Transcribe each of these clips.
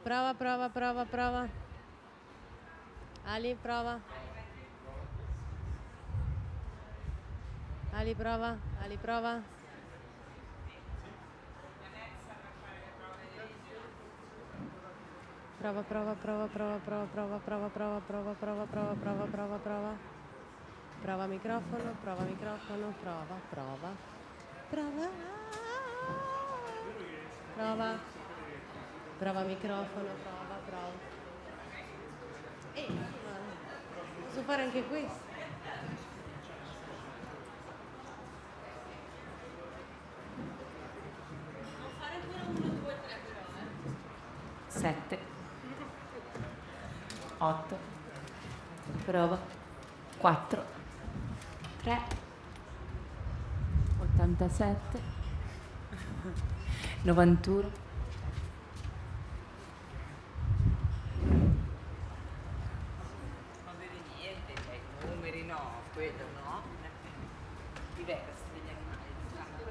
Prova, prova, prova, prova. Ali, prova. Ali, prova. Ali, prova. Prova, prova, prova, prova, prova, prova, prova, prova, prova, prova, prova, prova, prova, prova. Prova microfono, prova microfono, prova, prova. Prova. Prova. Prova microfono, prova, prova. Posso fare anche questo? Non fare ancora 1, 2, 3 però, 7 8 prova 4 3 87 91 Non vedi niente, cioè i numeri no, quello no, diversi degli animali, diciamo.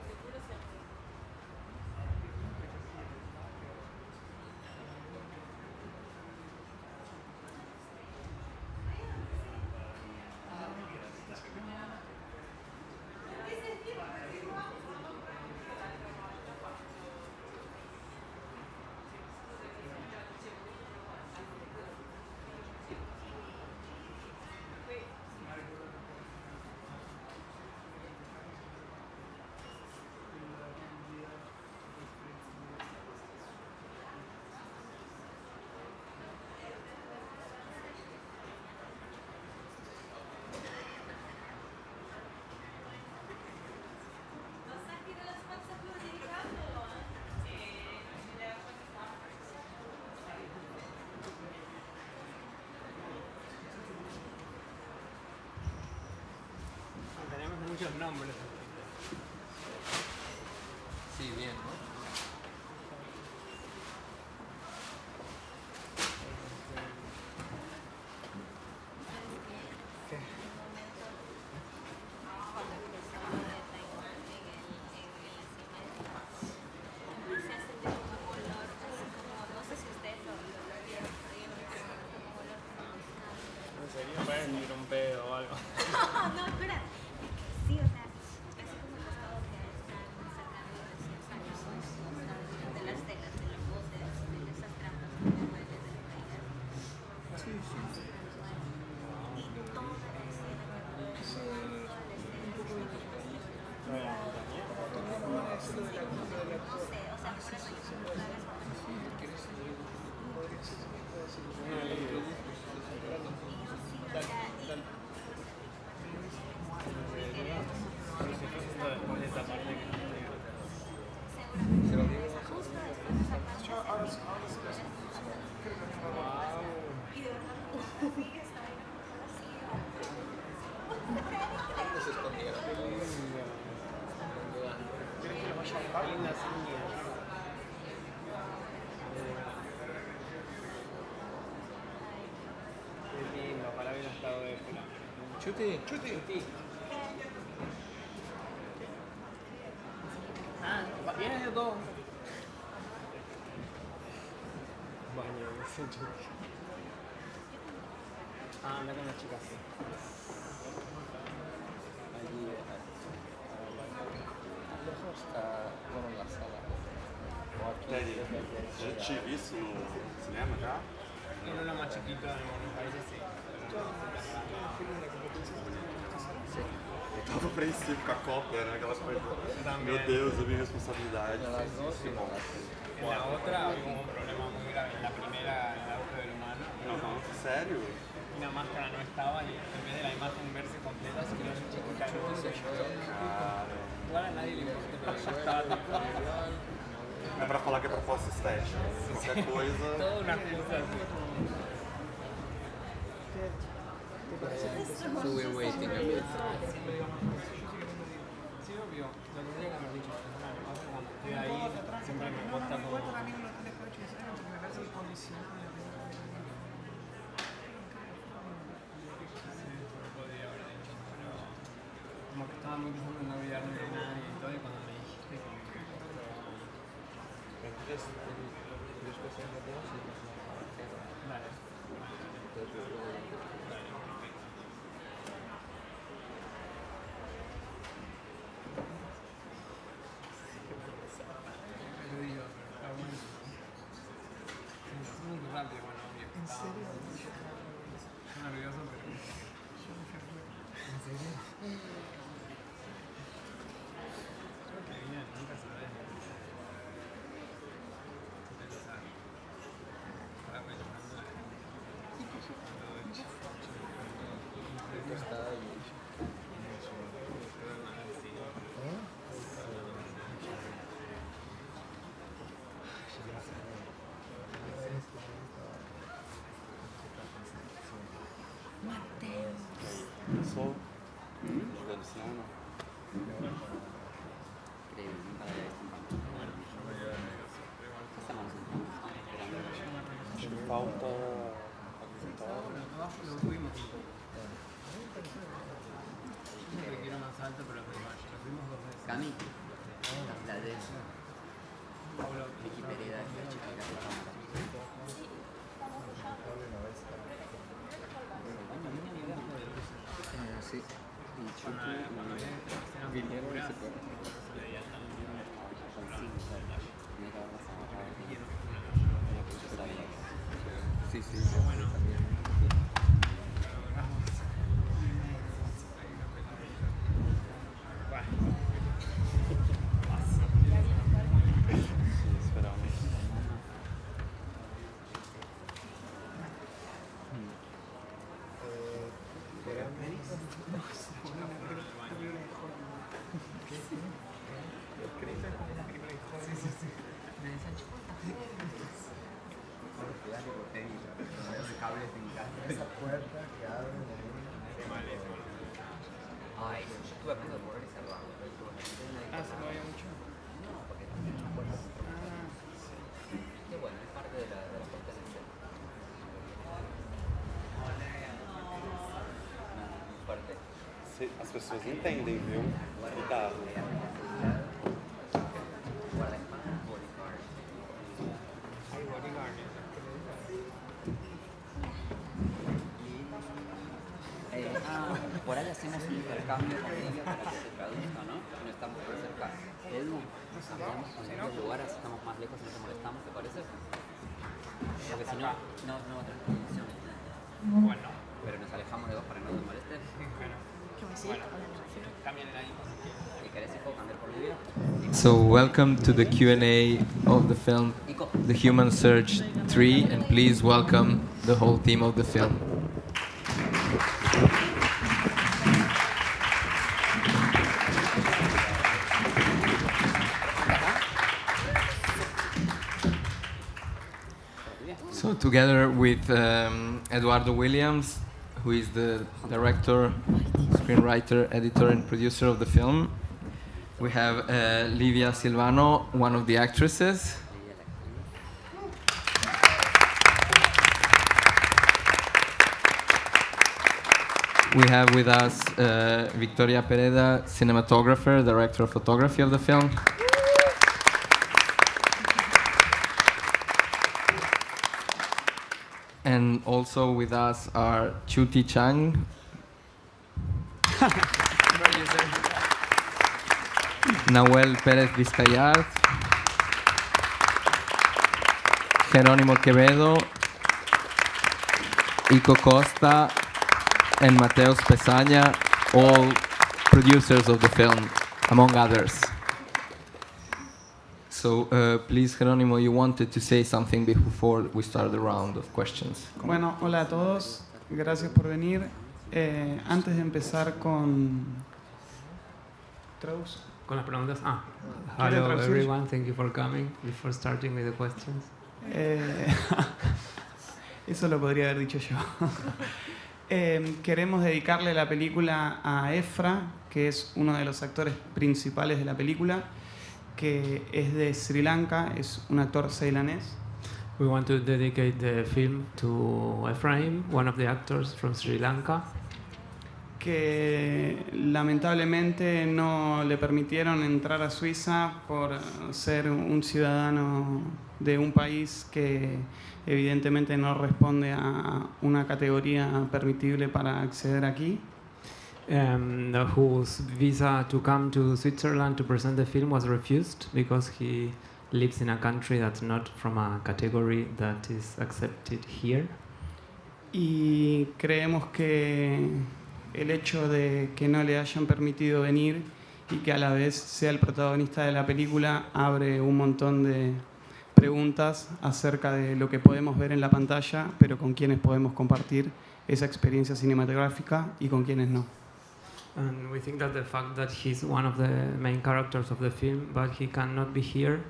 Tenemos muchos nombres. Sí, bien, ¿no? ¿En serio? Pueden ir un pedo o algo. No, espera. Sí, o sea, es como el estado que están sacando recién sacados de las telas, de los botes, de esas trampas que huelen de los países. Sí, sí. Y toda la escena que toda la escena no sé, o sea, por eso yo como cada vez Después de esta parte que no digo. seguramente justo después de esa parte y de verdad sigue esta vaina ¿Dónde se escondieron? ¿Quieres que lo vaya a buscar? Lindas uñas. Qué lindo, ojalá hubiera estado de fuera. Chuti. Chuti. Ah, viene de todo. Baño, dice Chuti. Ah, anda con las chicas. Allí, lejos está, bueno, en la sala. O aquí. Já tinha visto no cinema já? En una más chiquita en algunos países sí. Eu tava apreensivo com a Copa, né? Aquela coisa. Também. Meu Deus, a minha responsabilidade. En las dos y en las En la otra hubo un problema muy grave. En la primera, en el auge del humano, Aham, sério? una máscara no estaba y en vez de la imagen verse completa, se quedó chiquita. Cara. Igual a nadie le importa, pero ya estaba tapado. É pra falar que é proposta estética. Qualquer coisa. Toda una cosa así. So we're waiting a bit. Sí, obvio. Lo tendría que haber dicho. De ahí siempre me gusta como... Podría haber dicho, pero como que estaba muy pensando en no olvidarme de nadie y todo, y cuando me dijiste como que... Entonces, Lo digo, pero está bueno. Es muy rápido, bueno, obvio. ¿En serio? Estoy nervioso, pero... ¿En serio? Qué bien, nunca sabes. Pensar. Para pensando. Todo hecho. Está ahí. Sou jogando cinema. Increíble, nunca la había visto en tanto. ¿Qué estamos haciendo? Acho que falta apresentar. Lo tuvimos un poco. Siempre quiero más alto, pero lo fuimos 2 veces. Cami, la de Pablo, Vicky Pereda, la chica que hace cámara. Sí, y Chucky y vinieron y se fueron. Sí, sí, bueno. también. Sí, esperamos. Esa puerta que abre ay, yo estuve a punto de morir cerrado. ¿Se lo había mucho? No, porque también las puertas se tropezaron. Qué bueno, es parte de la puerta del set. Muito fuerte. As pessoas entendem, viu? Cuidado. Guardaespaldas, bodyguard. Hay bodyguard. Por ahí hacemos un intercambio con ella para que se traduzca, ¿no? No estamos por cerca. Edu, cambiamos con el lugar, así estamos más lejos y no te molestamos, ¿te parece? Porque si no, no va a tener traducción. Bueno. Pero nos alejamos de vos para que no te moleste. Bueno, cambien el ánimo. ¿Y querés, hijo, cambiar por video? So welcome to the Q&A of the film The Human Search 3, and please welcome the whole team of the film. So together with Eduardo Williams, who is the director, screenwriter, editor and producer of the film, we have Livia Silvano, one of the actresses. We have with us Victoria Pereda, cinematographer, director of photography of the film. And also with us are Chuti Chang, Nahuel Pérez Vizcayart, Jerónimo Quevedo, Ico Costa, and Mateus Pesaña, all producers of the film, among others. So, please, Jerónimo, you wanted to say something before we start the round of questions. Bueno, hola a todos, gracias por venir. Antes de empezar con Con las preguntas. ¿Quiere Hello traducir? everyone, thank you for coming. Before starting with the questions. Eso lo podría haber dicho yo. Queremos dedicarle la película a Efra, que es uno de los actores principales de la película, que es de Sri Lanka, es un actor ceilanés. We want to dedicate the film to Ephraim, one of the actors from Sri Lanka. que lamentablemente no le permitieron entrar a Suiza por ser un ciudadano de un país que evidentemente no responde a una categoría permitible para acceder aquí. Whose visa to come to Switzerland to present the film was refused because he lives in a country that's not from a category that is accepted here. Y creemos que el hecho de que no le hayan permitido venir y que a la vez sea el protagonista de la película abre un montón de preguntas acerca de lo que podemos ver en la pantalla, pero con quienes podemos compartir esa experiencia cinematográfica y con quienes no. And we think that the fact that he's one of the main characters of the film, but he cannot be here,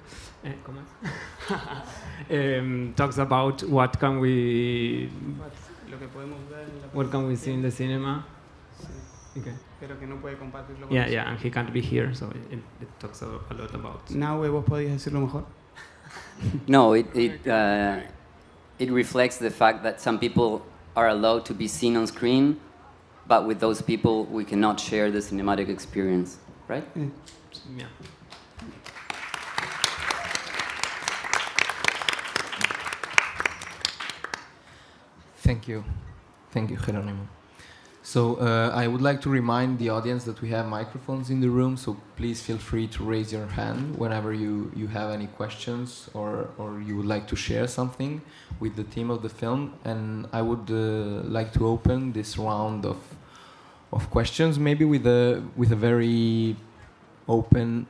talks about what can we see in the cinema. Okay. Pero que no puede compartirlo con Yeah, nosotros. yeah, and he can't be here, so it talks a lot about. Nahue, ¿vos podías decirlo mejor? No, it reflects the fact that some people are allowed to be seen on screen, but with those people we cannot share the cinematic experience, right? Yeah. Thank you, Geronimo. So I would like to remind the audience that we have microphones in the room, so please feel free to raise your hand whenever you have any questions or you would like to share something with the team of the film. And I would like to open this round of questions, maybe with a very open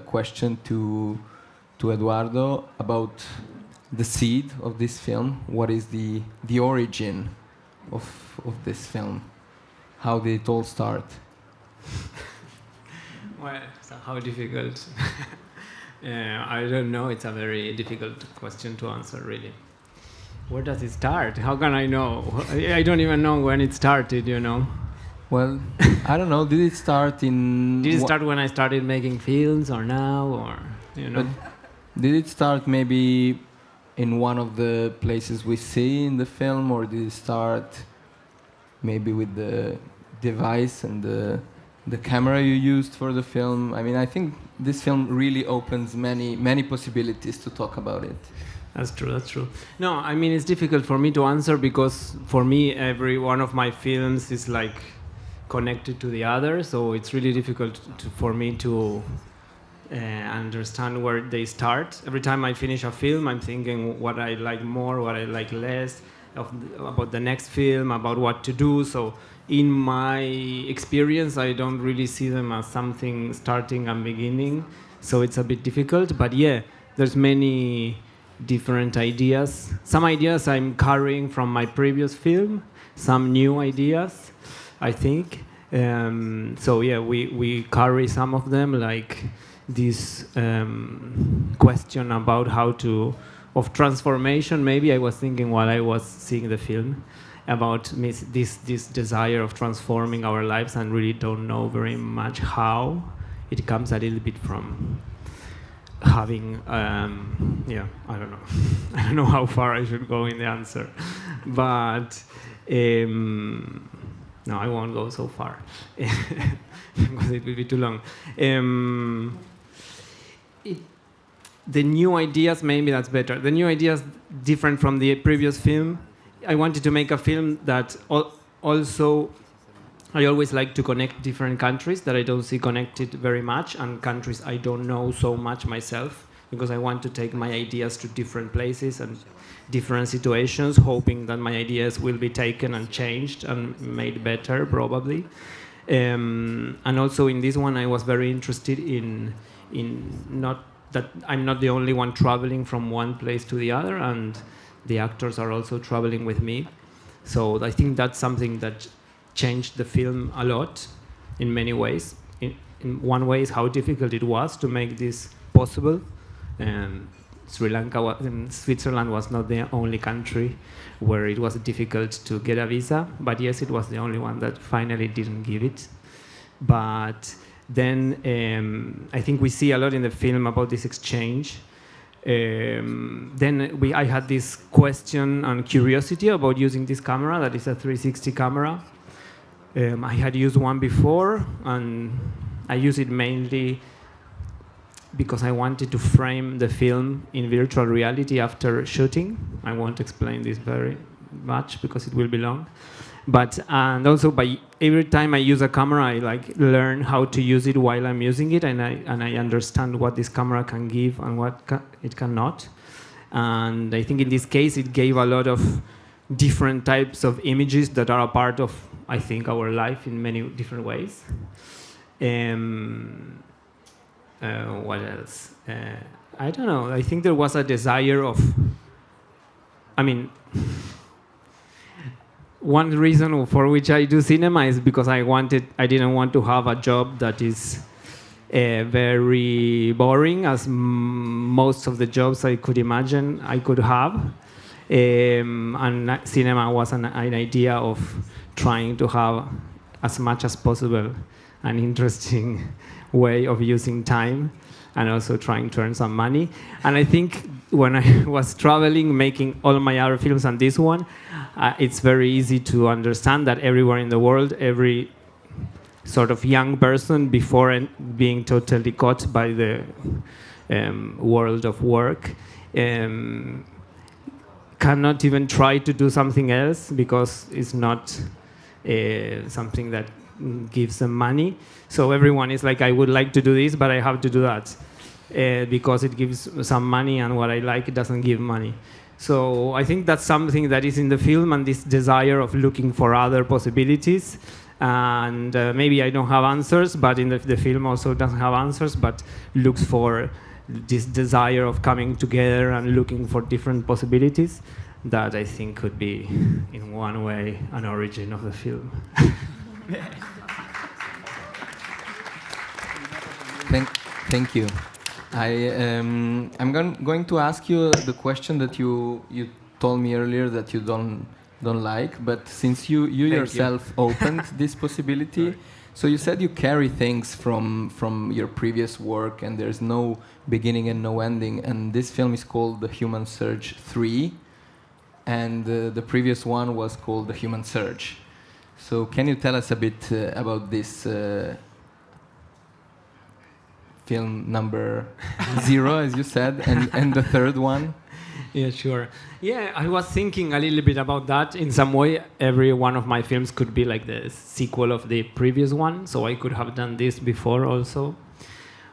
question to Eduardo about the seed of this film. What is the origin of this film? How did it all start? Well, so how difficult? I don't know. It's a very difficult question to answer, really. Where does it start? How can I know? I don't even know when it started, you know. Well, I don't know. Did it start in... Did it start when I started making films or now, or, you know? But did it start maybe in one of the places we see in the film, or did it start maybe with the device and the camera you used for the film? I mean, I think this film really opens many possibilities to talk about it. That's true. No, I mean, it's difficult for me to answer because for me, every one of my films is like connected to the other, so it's really difficult for me to understand where they start. Every time I finish a film, I'm thinking what I like more, what I like less, about the next film, about what to do. So in my experience, I don't really see them as something starting and beginning, so it's a bit difficult. But yeah, there's many different ideas. Some ideas I'm carrying from my previous film, some new ideas, I think. So yeah, we carry some of them, like this question about of transformation. Maybe I was thinking while I was seeing the film about this desire of transforming our lives, and really don't know very much how. It comes a little bit from having, I don't know. I don't know how far I should go in the answer. But no, I won't go so far because it will be too long. The new ideas, maybe that's better. The new ideas different from the previous film. I wanted to make a film that also, I always like to connect different countries that I don't see connected very much, and countries I don't know so much myself, because I want to take my ideas to different places and different situations, hoping that my ideas will be taken and changed and made better, probably. And also in this one, I was very interested in not that I'm not the only one traveling from one place to the other, and the actors are also traveling with me. So I think that's something that changed the film a lot in many ways. In one way is how difficult it was to make this possible. Switzerland was not the only country where it was difficult to get a visa, but yes, it was the only one that finally didn't give it. But then I think we see a lot in the film about this exchange. Then I had this question and curiosity about using this camera that is a 360 camera, I had used one before, and I use it mainly because I wanted to frame the film in virtual reality after shooting. I won't explain this very much because it will be long. But and also by every time I use a camera, I like learn how to use it while I'm using it, and I understand what this camera can give and what it cannot. And I think in this case, it gave a lot of different types of images that are a part of, I think, our life in many different ways. What else? I don't know. I think there was a desire of, I mean, one reason for which I do cinema is because I didn't want to have a job that is very boring, as most of the jobs I could imagine I could have. And cinema was an idea of trying to have as much as possible an interesting way of using time and also trying to earn some money. And I think when I was traveling, making all my other films and this one, it's very easy to understand that everywhere in the world, every sort of young person, before being totally caught by the world of work, cannot even try to do something else because it's not something that gives them money. So everyone is like, I would like to do this, but I have to do that because it gives some money, and what I like, it doesn't give money. So I think that's something that is in the film, and this desire of looking for other possibilities. And maybe I don't have answers, but in the film also doesn't have answers, but looks for this desire of coming together and looking for different possibilities that I think could be, in one way, an origin of the film. Thank you. I'm going to ask you the question that you told me earlier that you don't like, but since you yourself opened this possibility, so you said you carry things from your previous work, and there's no beginning and no ending, and this film is called The Human Surge 3, and the previous one was called The Human Surge. So can you tell us a bit about this film number 0, as you said, and the third one? Yeah, sure. Yeah, I was thinking a little bit about that. In some way, every one of my films could be like the sequel of the previous one, so I could have done this before also.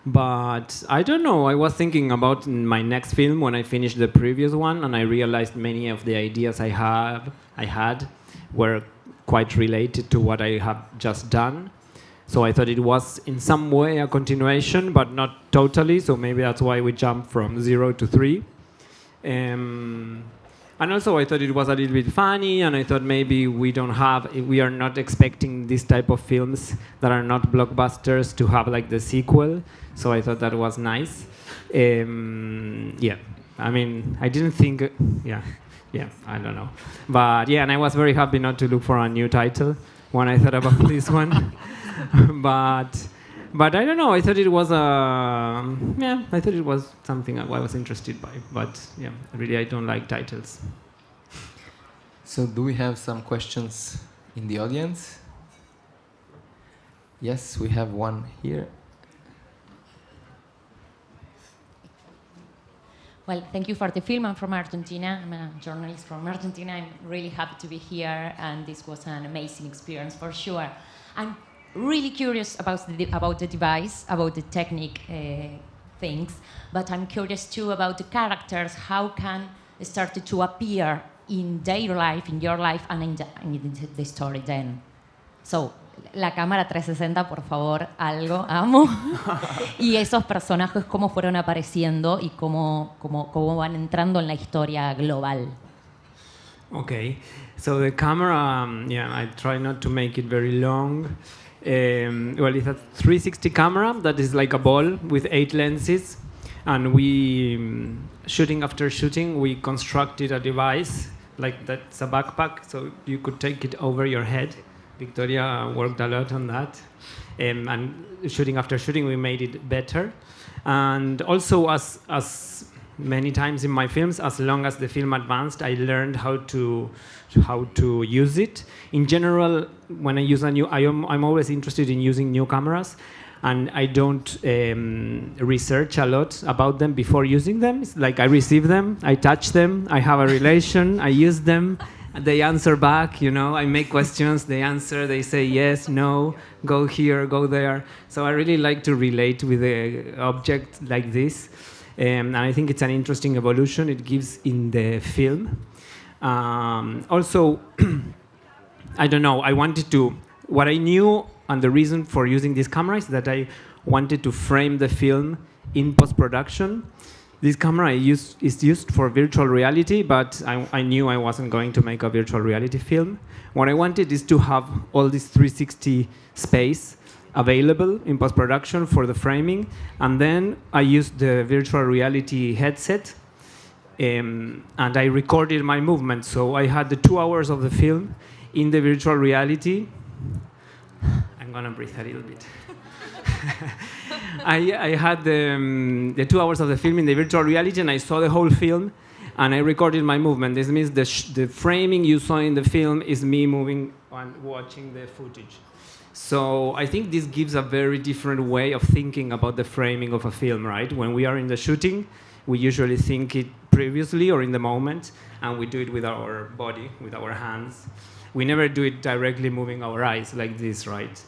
But I don't know, I was thinking about my next film when I finished the previous one, and I realized many of the ideas I had were quite related to what I have just done. So I thought it was in some way a continuation, but not totally, so maybe that's why we jumped from 0 to 3. And also I thought it was a little bit funny, and I thought maybe we are not expecting this type of films that are not blockbusters to have like the sequel. So I thought that was nice. Yeah, I mean, I didn't think, yeah, I don't know. But yeah, and I was very happy not to look for a new title when I thought about this one. But I don't know. I thought it was I thought it was something I was interested by. But yeah, really, I don't like titles. So, do we have some questions in the audience? Yes, we have one here. Well, thank you for the film. I'm from Argentina. I'm a journalist from Argentina. I'm really happy to be here, and this was an amazing experience for sure. I'm really curious about the device, about the technique things, but I'm curious too about the characters, how can they start to appear in their life, in your life, and in the story then. So, la cámara 360, por favor, algo, amo. Y esos personajes, cómo fueron apareciendo y cómo van entrando en la historia global. Okay, so the camera, I try not to make it very long. Well, it's a 360 camera that is like a ball with 8 lenses, and we, shooting after shooting, we constructed a device like that's a backpack, so you could take it over your head. Victoria worked a lot on that, and shooting after shooting, we made it better. And also, as many times in my films. As long as the film advanced, I learned how to use it. In general, when I use I'm always interested in using new cameras, and I don't research a lot about them before using them. It's like I receive them, I touch them, I have a relation, I use them, they answer back, you know, I make questions, they answer, they say yes, no, go here, go there. So I really like to relate with an object like this. And I think it's an interesting evolution it gives in the film. Also, I don't know, what I knew and the reason for using this camera is that I wanted to frame the film in post-production. This camera is used for virtual reality, but I knew I wasn't going to make a virtual reality film. What I wanted is to have all this 360 space available in post-production for the framing, and then I used the virtual reality headset, and I recorded my movement. So I had the 2 hours of the film in the virtual reality. I'm gonna breathe a little bit. I had the 2 hours of the film in the virtual reality, and I saw the whole film, and I recorded my movement. This means the framing you saw in the film is me moving and watching the footage. So I think this gives a very different way of thinking about the framing of a film, right? When we are in the shooting, we usually think it previously or in the moment, and we do it with our body, with our hands. We never do it directly moving our eyes like this, right?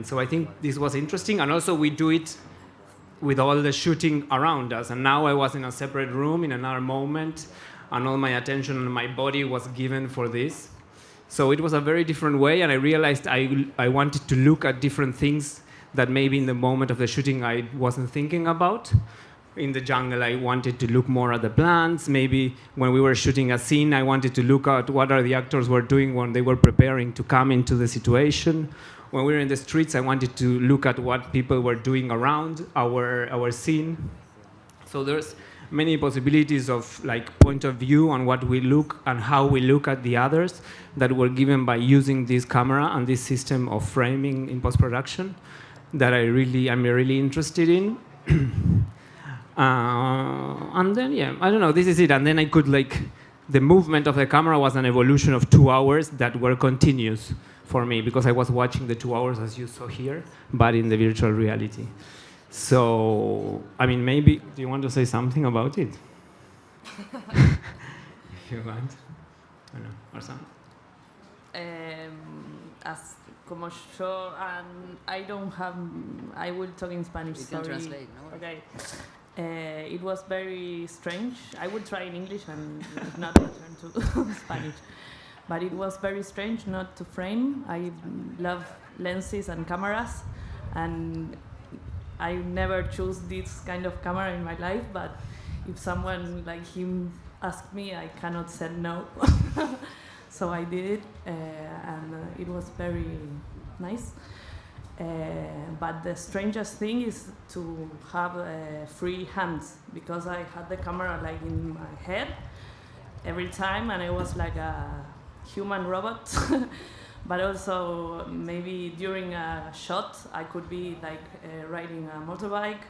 So I think this was interesting, and also we do it with all the shooting around us. And now I was in a separate room in another moment, and all my attention and my body was given for this. So it was a very different way, and I realized I wanted to look at different things that maybe in the moment of the shooting I wasn't thinking about. In the jungle, I wanted to look more at the plants. Maybe when we were shooting a scene, I wanted to look at what are the actors were doing when they were preparing to come into the situation. When we were in the streets, I wanted to look at what people were doing around our scene. So there's many possibilities of like point of view on what we look and how we look at the others that were given by using this camera and this system of framing in post-production that I'm really interested in. And then, yeah, I don't know, this is it. And then I could the movement of the camera was an evolution of 2 hours that were continuous for me because I was watching the 2 hours as you saw here, but in the virtual reality. So, I mean, maybe, do you want to say something about it? If you want, I don't know, or something. Como yo, I don't have, I will talk in Spanish, You sorry. can translate, no worries. Okay. It was very strange. I will try in English and if not, I'll turn to Spanish. But it was very strange not to frame. I love lenses and cameras, and I never choose this kind of camera in my life, but if someone like him asked me, I cannot say no. So I did it, and it was very nice. But the strangest thing is to have free hands, because I had the camera like in my head every time, and I was like a human robot. But also maybe during a shot I could be like riding a motorbike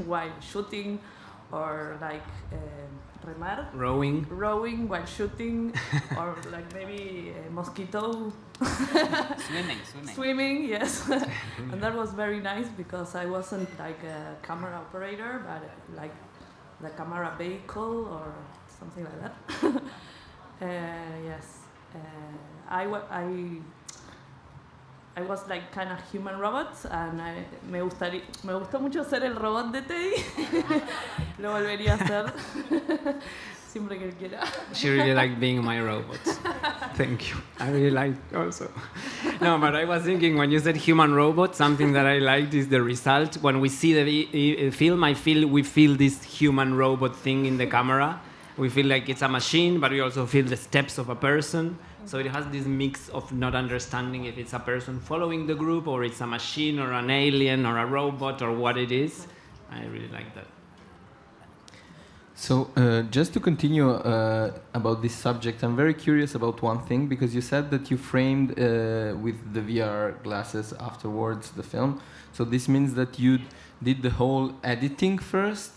while shooting, or like remar, rowing while shooting, or like maybe a mosquito swimming, yes. And that was very nice because I wasn't like a camera operator, but like the camera vehicle or something like that. Yes. I was like kind of human robot, and me gustó mucho ser el robot de Teddy. Lo volvería a hacer siempre que quiera. She really liked being my robot. Thank you. I really liked also. No, but I was thinking when you said human robot, something that I liked is the result. When we see the film, we feel this human robot thing in the camera. We feel like it's a machine, but we also feel the steps of a person. So it has this mix of not understanding if it's a person following the group, or it's a machine, or an alien, or a robot, or what it is. I really like that. So just to continue about this subject, I'm very curious about one thing, because you said that you framed with the VR glasses afterwards the film. So this means that you did the whole editing first?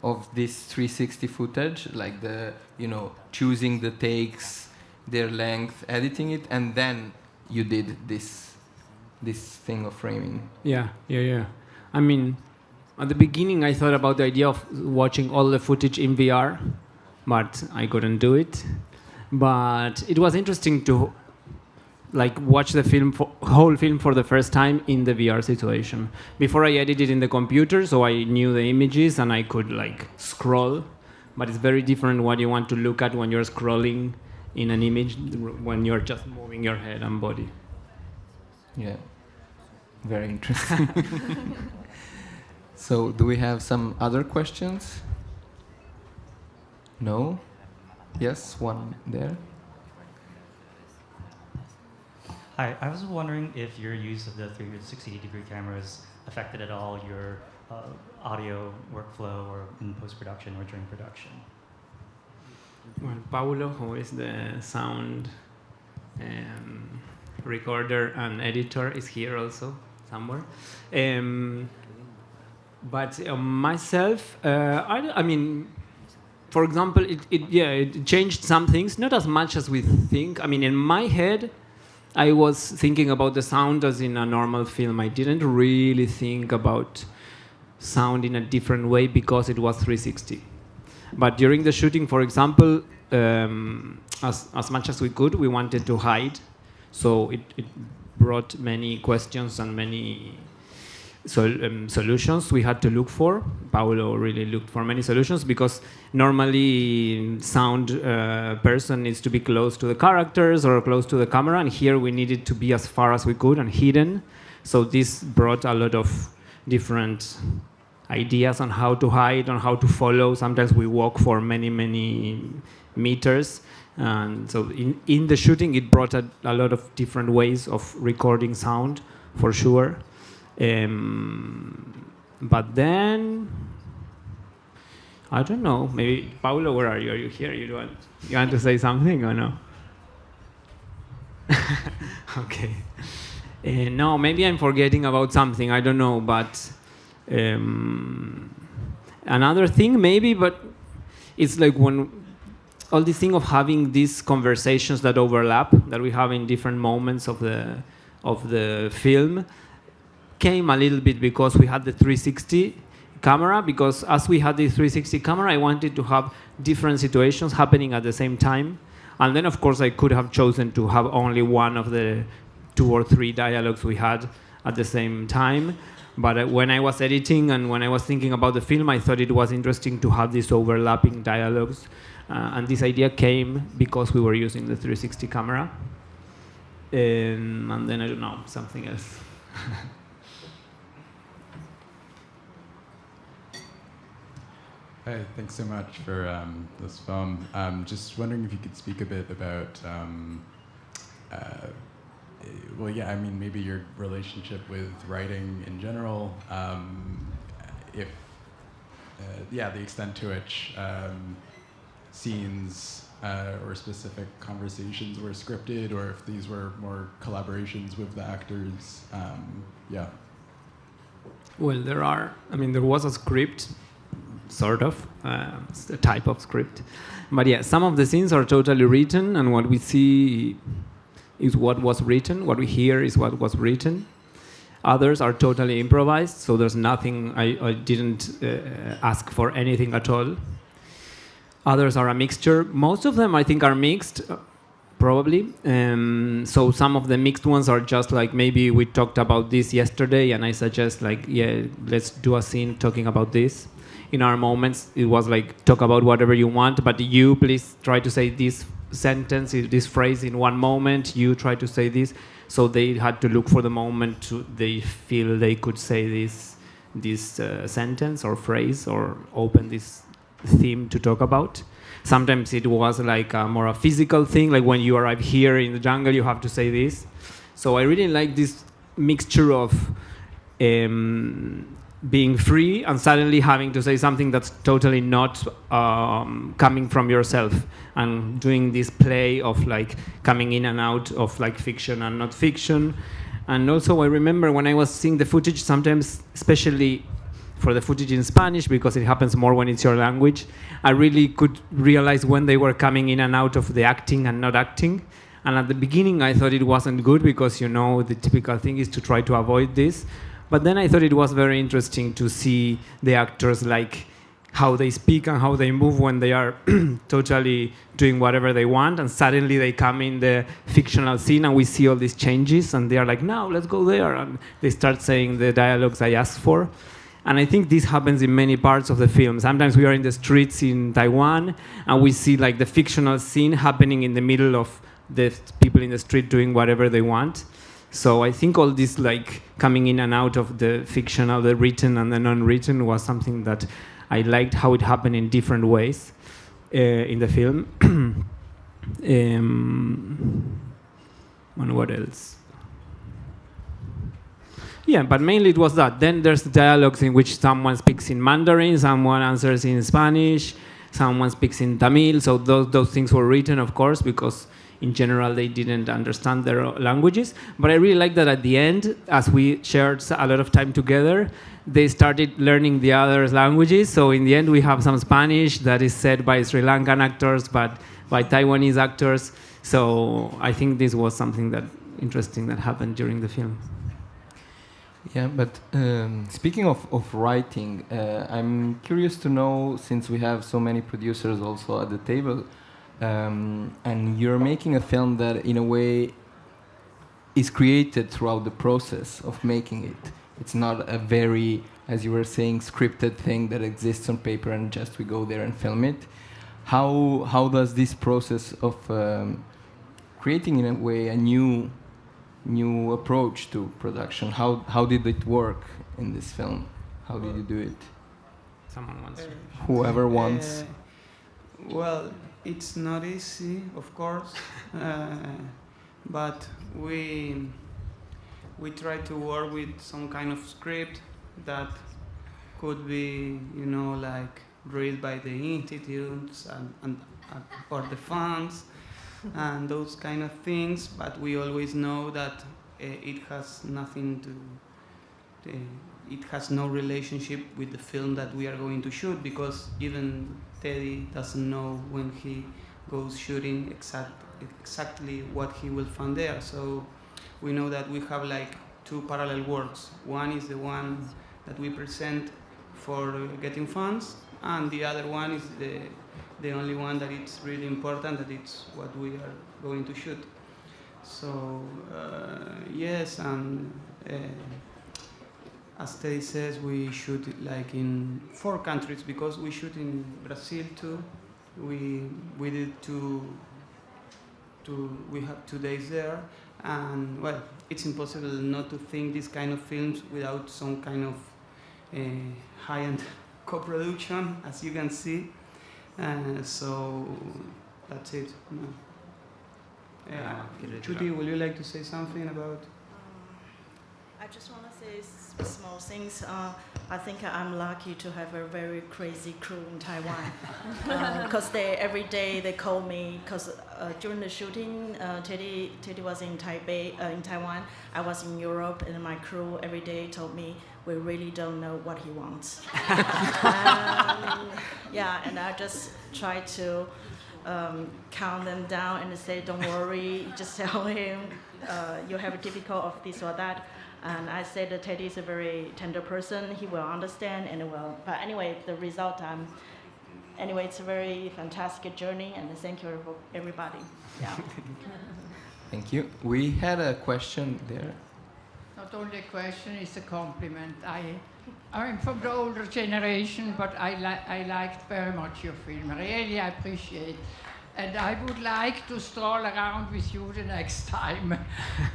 of this 360 footage, like the, you know, choosing the takes, their length, editing it, and then you did this thing of framing? Yeah. I mean, at the beginning, I thought about the idea of watching all the footage in VR, but I couldn't do it. But it was interesting to like watch the whole film for the first time in the VR situation. Before I edited in the computer, so I knew the images and I could like scroll. But it's very different what you want to look at when you're scrolling in an image when you're just moving your head and body. Yeah, very interesting. So, do we have some other questions? No? Yes, one there. Hi, I was wondering if your use of the 360-degree cameras affected at all your audio workflow or in post-production or during production. Well, Paulo, who is the sound recorder and editor, is here also somewhere. But myself, I mean, for example, it changed some things, not as much as we think. I mean, in my head, I was thinking about the sound as in a normal film. I didn't really think about sound in a different way because it was 360. But during the shooting, for example, as much as we could, we wanted to hide. So it brought many questions and many solutions we had to look for. Paulo really looked for many solutions because normally sound person needs to be close to the characters or close to the camera, and here we needed to be as far as we could and hidden. So this brought a lot of different ideas on how to hide, on how to follow. Sometimes we walk for many meters, and so in the shooting it brought a lot of different ways of recording sound, for sure. But then, I don't know, maybe, Paulo, where are you? Are you here? You want to say something or no? Okay. No, maybe I'm forgetting about something, I don't know, but another thing maybe, but it's like when all this thing of having these conversations that overlap, that we have in different moments of the film, came a little bit because we had the 360 camera, because as we had the 360 camera, I wanted to have different situations happening at the same time. And then, of course, I could have chosen to have only one of the 2 or 3 dialogues we had at the same time. But when I was editing and when I was thinking about the film, I thought it was interesting to have these overlapping dialogues. And this idea came because we were using the 360 camera. And then, I don't know, something else. Hi, thanks so much for this film. Just wondering if you could speak a bit about, well, yeah, I mean, maybe your relationship with writing in general, if, yeah, the extent to which scenes or specific conversations were scripted, or if these were more collaborations with the actors, yeah. Well, there was a script, sort of, it's a type of script. But yeah, some of the scenes are totally written, and what we see is what was written, what we hear is what was written. Others are totally improvised, so there's nothing, I didn't ask for anything at all. Others are a mixture. Most of them, I think, are mixed, probably. So some of the mixed ones are just like, maybe we talked about this yesterday, and I suggest, like, yeah, let's do a scene talking about this. In our moments, it was like, talk about whatever you want, but you please try to say this sentence, this phrase in one moment, you try to say this. So they had to look for the moment they feel they could say this sentence or phrase or open this theme to talk about. Sometimes it was like more a physical thing, like when you arrive here in the jungle, you have to say this. So I really like this mixture of being free and suddenly having to say something that's totally not coming from yourself, and doing this play of like coming in and out of like fiction and not fiction. And also I remember when I was seeing the footage, sometimes, especially for the footage in Spanish because it happens more when it's your language. I really could realize when they were coming in and out of the acting and not acting. And at the beginning, I thought it wasn't good because, you know, the typical thing is to try to avoid this. But then I thought it was very interesting to see the actors, like how they speak and how they move when they are totally doing whatever they want, and suddenly they come in the fictional scene and we see all these changes and they are like, no, let's go there, and they start saying the dialogues I asked for. And I think this happens in many parts of the film. Sometimes we are in the streets in Taiwan and we see like the fictional scene happening in the middle of the people in the street doing whatever they want. So I think all this like coming in and out of the fictional, the written and the non-written was something that I liked, how it happened in different ways in the film. And what else? Yeah, but mainly it was that. Then there's dialogues in which someone speaks in Mandarin, someone answers in Spanish, someone speaks in Tamil. So those things were written, of course, because in general they didn't understand their languages. But I really like that at the end, as we shared a lot of time together, they started learning the other languages. So in the end we have some Spanish that is said by Sri Lankan actors, but by Taiwanese actors. So I think this was something that interesting that happened during the film. Yeah, but speaking of writing, I'm curious to know, since we have so many producers also at the table, and you're making a film that in a way is created throughout the process of making it. It's not a very, as you were saying, scripted thing that exists on paper and just we go there and film it. How does this process of creating in a way a new approach to production, how did it work in this film? How did you do it? Someone wants whoever wants. Well, it's not easy, of course, but we try to work with some kind of script that could be, you know, like read by the institutes and or the funds and those kind of things, but we always know that it has nothing to it has no relationship with the film that we are going to shoot, because even Teddy doesn't know when he goes shooting exactly what he will find there. So we know that we have like two parallel works. One is the one that we present for getting funds, and the other one is the only one that it's really important, that it's what we are going to shoot. So yes, and as Teddy says, we shoot like in 4 countries, because we shoot in Brazil too. We did we have 2 days there, and well, it's impossible not to think this kind of films without some kind of high-end co-production, as you can see. So that's it. No. Judy, would you like to say something about? I just want to say small things. I think I'm lucky to have a very crazy crew in Taiwan, because every day they call me, because during the shooting, Teddy was in Taipei, in Taiwan. I was in Europe, and my crew every day told me, we really don't know what he wants. Yeah, and I just try to calm them down and say, don't worry, just tell him you have a difficult of this or that. And I said that Teddy is a very tender person. He will understand and will. But anyway, the result, anyway, it's a very fantastic journey, and thank you everybody. Yeah. Thank you. We had a question there. Not only a question, it's a compliment. I'm from the older generation, but I liked very much your film. Really, I appreciate. And I would like to stroll around with you the next time,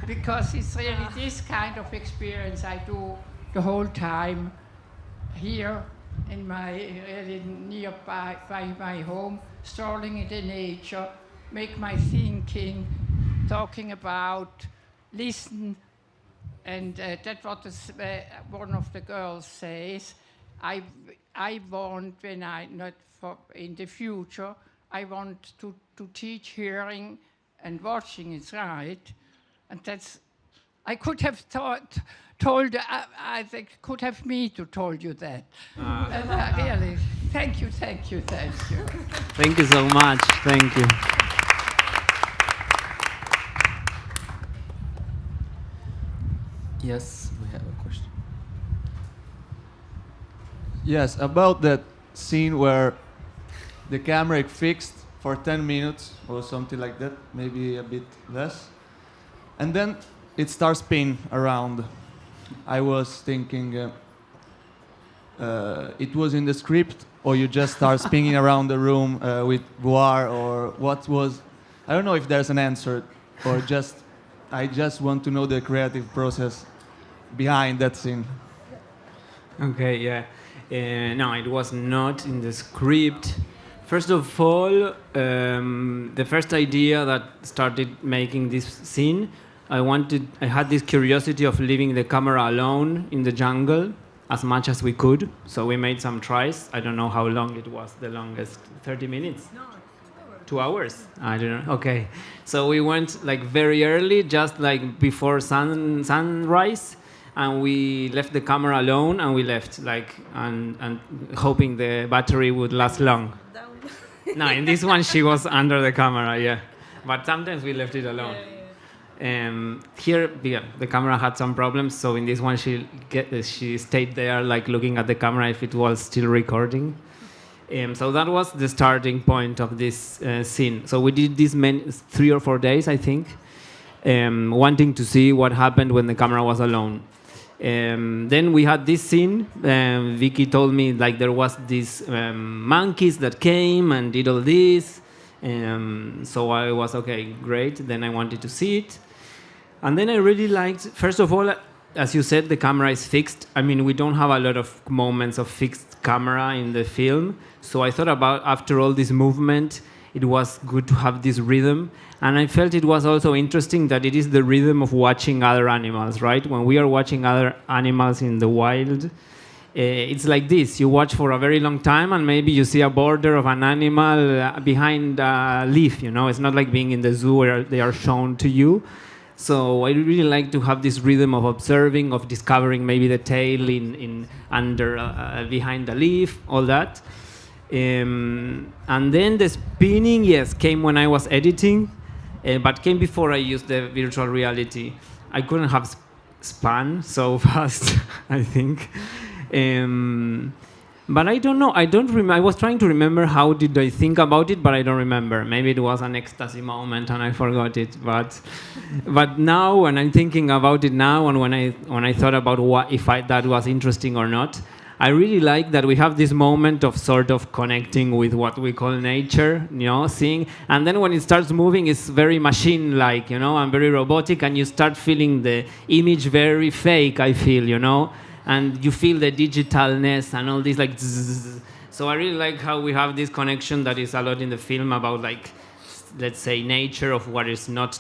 because it's really this kind of experience I do the whole time here in my really nearby by my home, strolling in the nature, make my thinking, talking about, listen, and that's what one of the girls says. I want, when in the future, I want to teach hearing and watching, it's right. And that's I could have told, I think, could have me to told you that. Really, thank you, thank you, thank you. Thank you so much. Thank you. Yes, we have a question. Yes, about that scene where the camera is fixed for 10 minutes or something like that, maybe a bit less, and then it starts spinning around. I was thinking it was in the script, or you just start spinning around the room with Guar, or what was... I don't know if there's an answer, or just... I just want to know the creative process behind that scene. Okay, yeah. No, it was not in the script. First of all, the first idea that started making this scene, I had this curiosity of leaving the camera alone in the jungle as much as we could. So we made some tries. I don't know how long it was, the longest, 30 minutes? No, 2 hours? I don't know. Okay. So we went like very early, just like before sunrise, and we left the camera alone, and we left like and hoping the battery would last long. No, in this one she was under the camera, yeah. But sometimes we left it alone. Here, yeah, the camera had some problems, so in this one she stayed there, like looking at the camera if it was still recording. So that was the starting point of this scene. So we did this 3 or 4 days, I think, wanting to see what happened when the camera was alone. Then we had this scene. Vicky told me like there was these monkeys that came and did all this. So I was okay, great. Then I wanted to see it. And then I really liked, first of all, as you said, the camera is fixed. I mean, we don't have a lot of moments of fixed camera in the film. So I thought about, after all this movement, it was good to have this rhythm. And I felt it was also interesting that it is the rhythm of watching other animals, right? When we are watching other animals in the wild, it's like this. You watch for a very long time and maybe you see a border of an animal behind a leaf, you know? It's not like being in the zoo where they are shown to you. So I really like to have this rhythm of observing, of discovering maybe the tail behind a leaf, all that. And then the spinning, yes, came when I was editing, but came before I used the virtual reality. I couldn't have spun so fast, I think. But I don't know. I don't remember. I was trying to remember how did I think about it, but I don't remember. Maybe it was an ecstasy moment and I forgot it. But now, when I'm thinking about it now, and when I thought about that was interesting or not, I really like that we have this moment of sort of connecting with what we call nature, you know, seeing. And then when it starts moving, it's very machine-like, you know, and very robotic, and you start feeling the image very fake, I feel, you know. And you feel the digitalness and all this, like, zzz. So I really like how we have this connection that is a lot in the film about, like, let's say, nature of what is not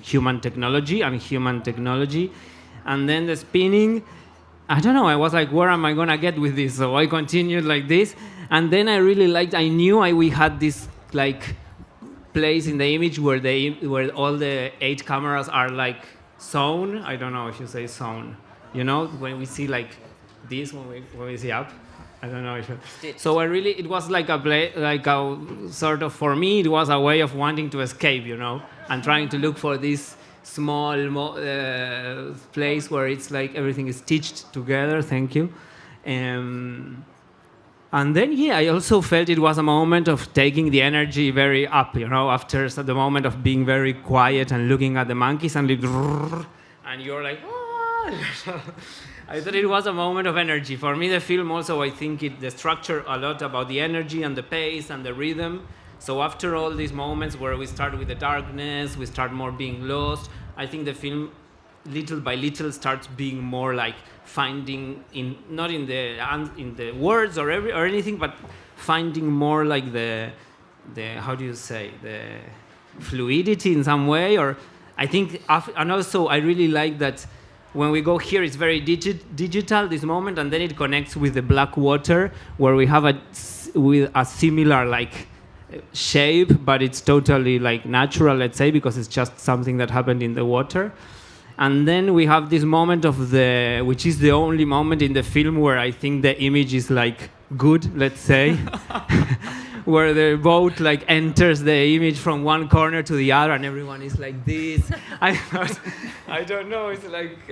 human technology and human technology. And then the spinning, I don't know, I was like, where am I gonna get with this? So I continued like this. And then I really liked, I knew we had this, like, place in the image where all the 8 cameras are, like, sewn. I don't know if you say sewn. You know, when we see like this, when we see up, I don't know if. So it was like a sort of, for me, it was a way of wanting to escape, you know, and trying to look for this small place where it's like everything is stitched together. Thank you. And then, yeah, I also felt it was a moment of taking the energy very up, you know, after the moment of being very quiet and looking at the monkeys and you're like. I thought it was a moment of energy. For me, the film also, I think the structure a lot about the energy and the pace and the rhythm. So after all these moments where we start with the darkness, we start more being lost, I think the film, little by little, starts being more like finding, not in the words or anything, but finding more like the how do you say, the fluidity in some way. Or I think, and also I really like that when we go here, it's very digital, this moment, and then it connects with the black water, where we have a similar like shape, but it's totally like natural, let's say, because it's just something that happened in the water. And then we have this moment which is the only moment in the film where I think the image is like good, let's say, where the boat like enters the image from one corner to the other and everyone is like this. I don't know, it's like,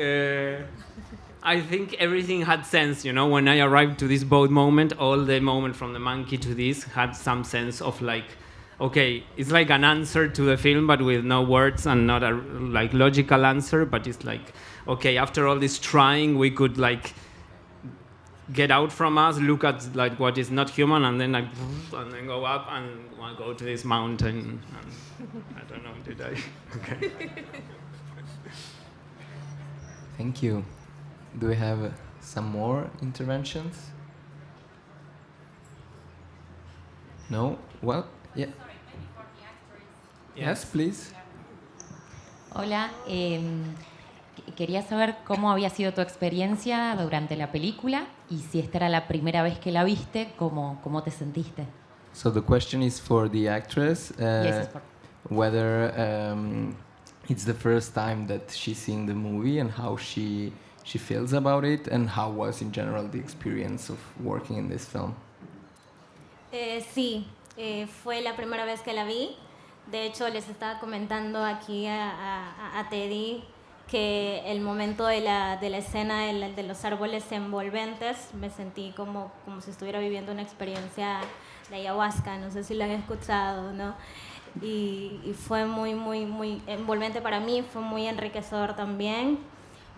I think everything had sense, you know, when I arrived to this boat moment, all the moment from the monkey to this had some sense of like, okay, it's like an answer to the film, but with no words and not a like logical answer. But it's like, okay, after all this trying, we could like get out from us, look at like what is not human, and then like, and then go up and go to this mountain. And I don't know, did I? Okay. Thank you. Do we have some more interventions? No? Well, yeah. Yes, please. Hola, quería saber cómo había sido tu experiencia durante la película y si esta era la primera vez que la viste, cómo te sentiste. So the question is for the actress, Yes, it's for- whether it's the first time that she's seen the movie and how she feels about it, and how was in general the experience of working in this film. Sí, fue la primera vez que la vi. De hecho, les estaba comentando aquí a Teddy que el momento de la escena de los árboles envolventes, me sentí como si estuviera viviendo una experiencia de ayahuasca, no sé si lo han escuchado, ¿no? Y fue muy, muy, muy envolvente para mí, fue muy enriquecedor también.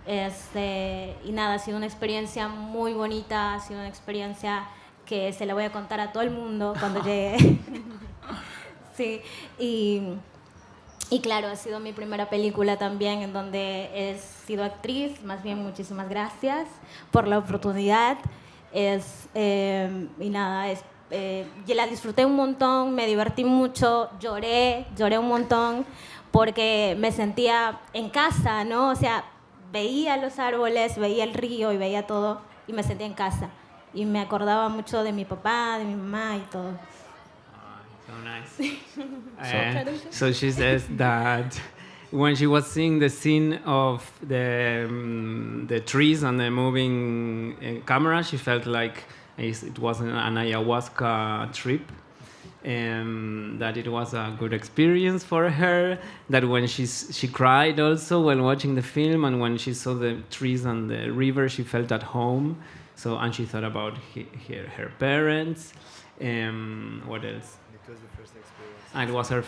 Y nada, ha sido una experiencia muy bonita, ha sido una experiencia que se la voy a contar a todo el mundo cuando llegue. Sí, y claro, ha sido mi primera película también en donde he sido actriz. Más bien, muchísimas gracias por la oportunidad. Y nada, yo la disfruté un montón, me divertí mucho, lloré un montón porque me sentía en casa, ¿no? O sea, veía los árboles, veía el río y veía todo y me sentía en casa. Y me acordaba mucho de mi papá, de mi mamá y todo. So nice. So she says that when she was seeing the scene of the trees and the moving camera, she felt like it was an ayahuasca trip. That it was a good experience for her. That when she cried also while watching the film, and when she saw the trees and the river, she felt at home. So, and she thought about her parents. What else? It was the first experience. And it was her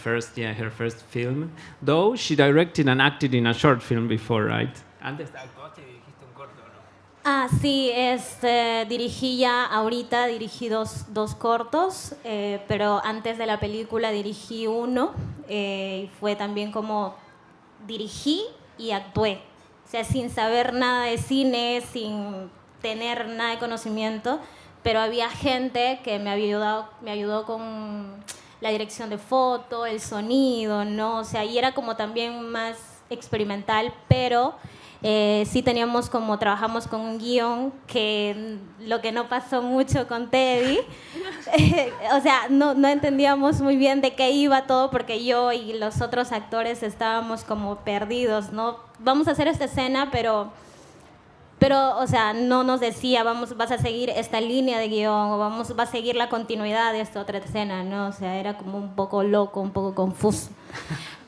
first film. Though she directed and acted in a short film before, right? Antes actuaste y dijiste un corto, ¿no? Ah, sí, dirigí dos cortos, pero antes de la película dirigí uno, y fue también como dirigí y actué. O sea, sin saber nada de cine, sin tener nada de conocimiento, pero había gente que me ayudó con la dirección de foto, el sonido, ¿no? O sea, y era como también más experimental, pero sí trabajamos con un guión, que lo que no pasó mucho con Teddy, o sea, no entendíamos muy bien de qué iba todo, porque yo y los otros actores estábamos como perdidos, ¿no? Vamos a hacer esta escena, pero o sea, no nos decía, vas a seguir esta línea de guión, o vas a seguir la continuidad de esta otra escena, ¿no? O sea, era como un poco loco, un poco confuso.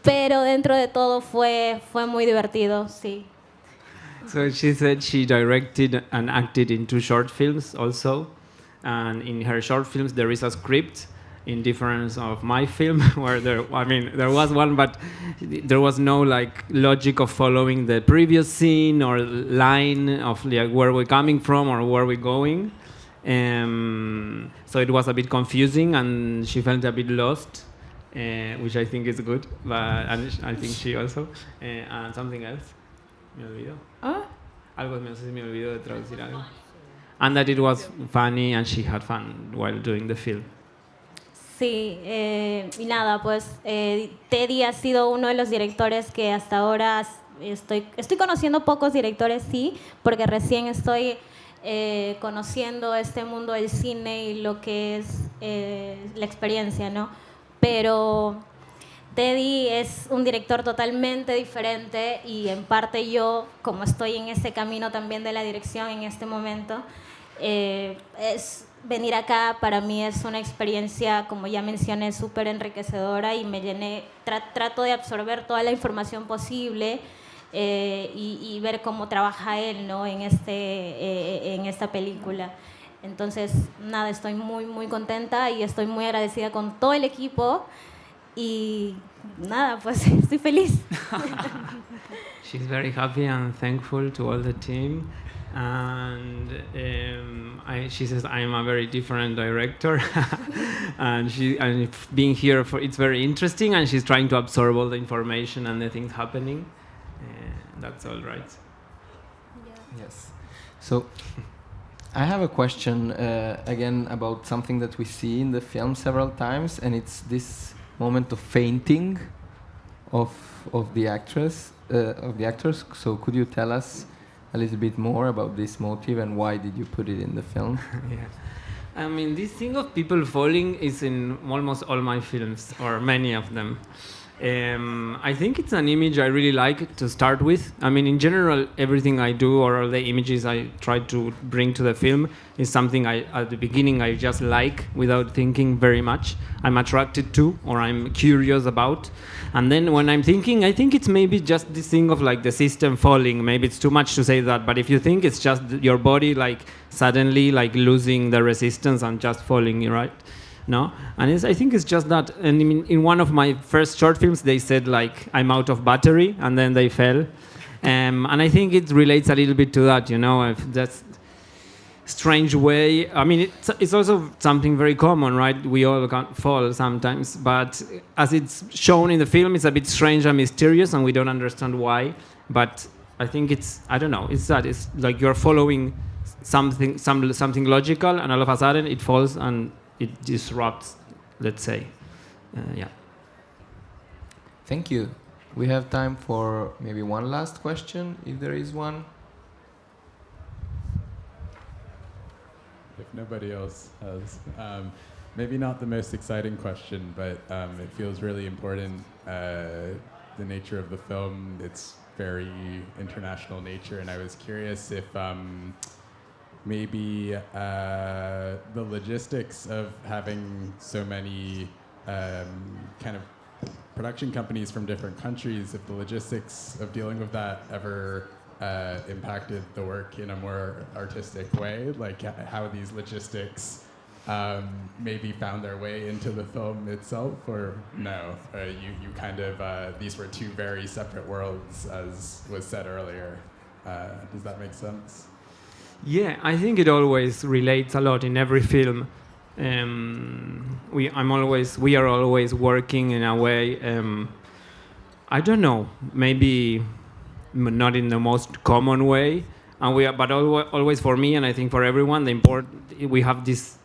Pero dentro de todo fue muy divertido, sí. So she said she directed and acted in 2 short films also. And in her short films there is a script, in difference of my film, where there was one, but there was no like logic of following the previous scene or line of like where we're coming from or where we're going. So it was a bit confusing and she felt a bit lost, which I think is good, and I think she also. And something else. Me olvidó. Algo, no sé si me olvidó de traducir algo. And that it was funny and she had fun while doing the film. Sí, y nada, pues Teddy ha sido uno de los directores que hasta ahora estoy conociendo. Pocos directores, sí, porque recién estoy conociendo este mundo del cine y lo que es la experiencia, ¿no? Pero Teddy es un director totalmente diferente y en parte yo, como estoy en ese camino también de la dirección en este momento, es venir acá para mí es una experiencia, como ya mencioné, súper enriquecedora y me llené, trato de absorber toda la información posible y ver cómo trabaja él, ¿no? en esta película. Entonces, nada, estoy muy, muy contenta y estoy muy agradecida con todo el equipo. Y nada, pues estoy feliz. She's very happy and thankful to all the team. And she says I'm a very different director, and being here it's very interesting. And she's trying to absorb all the information and the things happening. That's all right. Yeah. Yes. So I have a question again about something that we see in the film several times, and it's this moment of fainting of the actors. So could you tell us a little bit more about this motive and why did you put it in the film? Yeah. I mean, this thing of people falling is in almost all my films, or many of them. I think it's an image I really like to start with. I mean, in general, everything I do or all the images I try to bring to the film is something at the beginning I just like without thinking very much. I'm attracted to or I'm curious about. And then when I'm thinking, I think it's maybe just this thing of like the system falling. Maybe it's too much to say that, but if you think it's just your body like suddenly like losing the resistance and just falling, right? No, and I think it's just that. And in one of my first short films, they said like I'm out of battery, and then they fell. And I think it relates a little bit to that, you know, if that's strange way. I mean, it's also something very common, right? We all can fall sometimes, but as it's shown in the film, it's a bit strange and mysterious, and we don't understand why. But I think I don't know. It's like you're following something logical, and all of a sudden it falls and it disrupts, let's say. Yeah. Thank you. We have time for maybe one last question, if there is one. If nobody else has. Maybe not the most exciting question, but it feels really important. The nature of the film, it's very international nature, and I was curious if maybe the logistics of having so many kind of production companies from different countries, if the logistics of dealing with that ever impacted the work in a more artistic way, like how these logistics maybe found their way into the film itself, or no, you kind of, these were two very separate worlds, as was said earlier. Does that make sense? Yeah, I think it always relates a lot in every film. We are always working in a way. I don't know, maybe not in the most common way, but always for me, and I think for everyone, we have this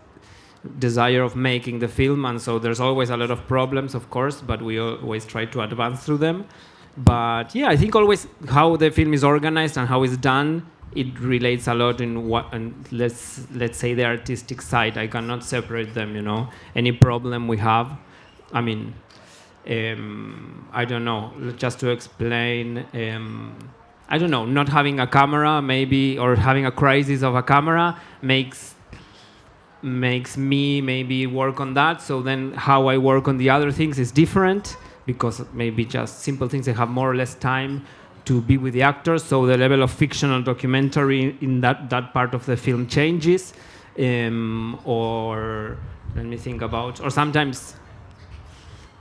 desire of making the film, and so there's always a lot of problems, of course, but we always try to advance through them. But yeah, I think always how the film is organized and how it's done, it relates a lot in let's say the artistic side. I cannot separate them, you know. Any problem we have, I mean, I don't know, just to explain, I don't know, not having a camera maybe, or having a crisis of a camera makes me maybe work on that. So then how I work on the other things is different, because maybe just simple things, I have more or less time to be with the actors, so the level of fictional documentary in that part of the film changes. Or let me think about, or sometimes,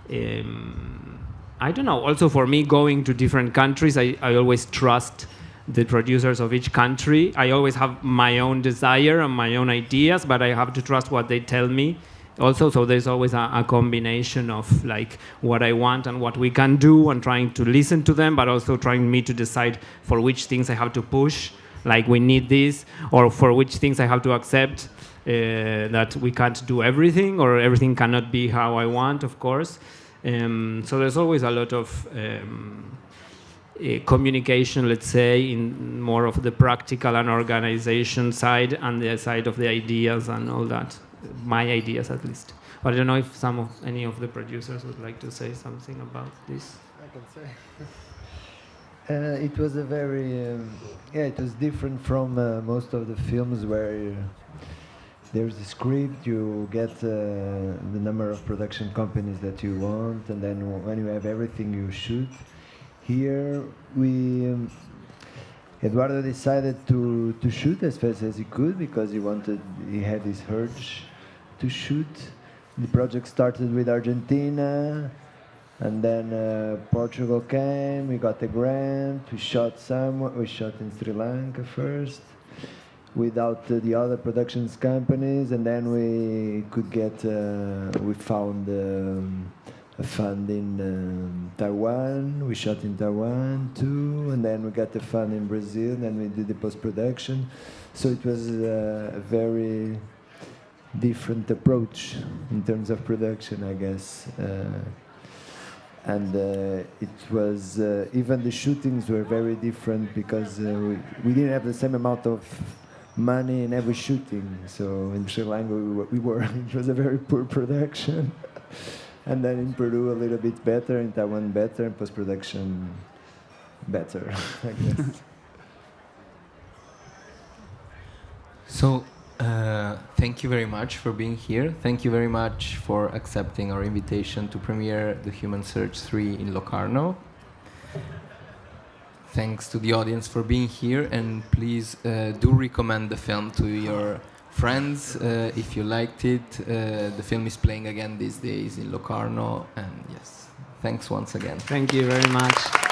I don't know, also for me going to different countries, I always trust the producers of each country. I always have my own desire and my own ideas, but I have to trust what they tell me. Also, so there's always a combination of like what I want and what we can do, and trying to listen to them, but also trying me to decide for which things I have to push, like we need this, or for which things I have to accept that we can't do everything, or everything cannot be how I want, of course. So there's always a lot of communication, let's say, in more of the practical and organization side, and the side of the ideas and all that. My ideas, at least. But I don't know if any of the producers would like to say something about this. I can say. It was a very, it was different from most of the films where there's a script, you get the number of production companies that you want, and then when you have everything, you shoot. Here, Eduardo decided to shoot as fast as he could because he had this urge to shoot. The project started with Argentina, and then Portugal came, we got a grant, we shot in Sri Lanka first, without the other productions companies, and then we found a fund in Taiwan, we shot in Taiwan too, and then we got the fund in Brazil, and then we did the post-production. So it was a very different approach in terms of production, I guess. And it was, even the shootings were very different because we didn't have the same amount of money in every shooting. So in Sri Lanka, it was a very poor production. And then in Peru, a little bit better, in Taiwan better, and post-production better, I guess. So, thank you very much for being here. Thank you very much for accepting our invitation to premiere The Human Search 3 in Locarno. Thanks to the audience for being here, and please do recommend the film to your friends if you liked it. The film is playing again these days in Locarno, and yes, thanks once again. Thank you very much.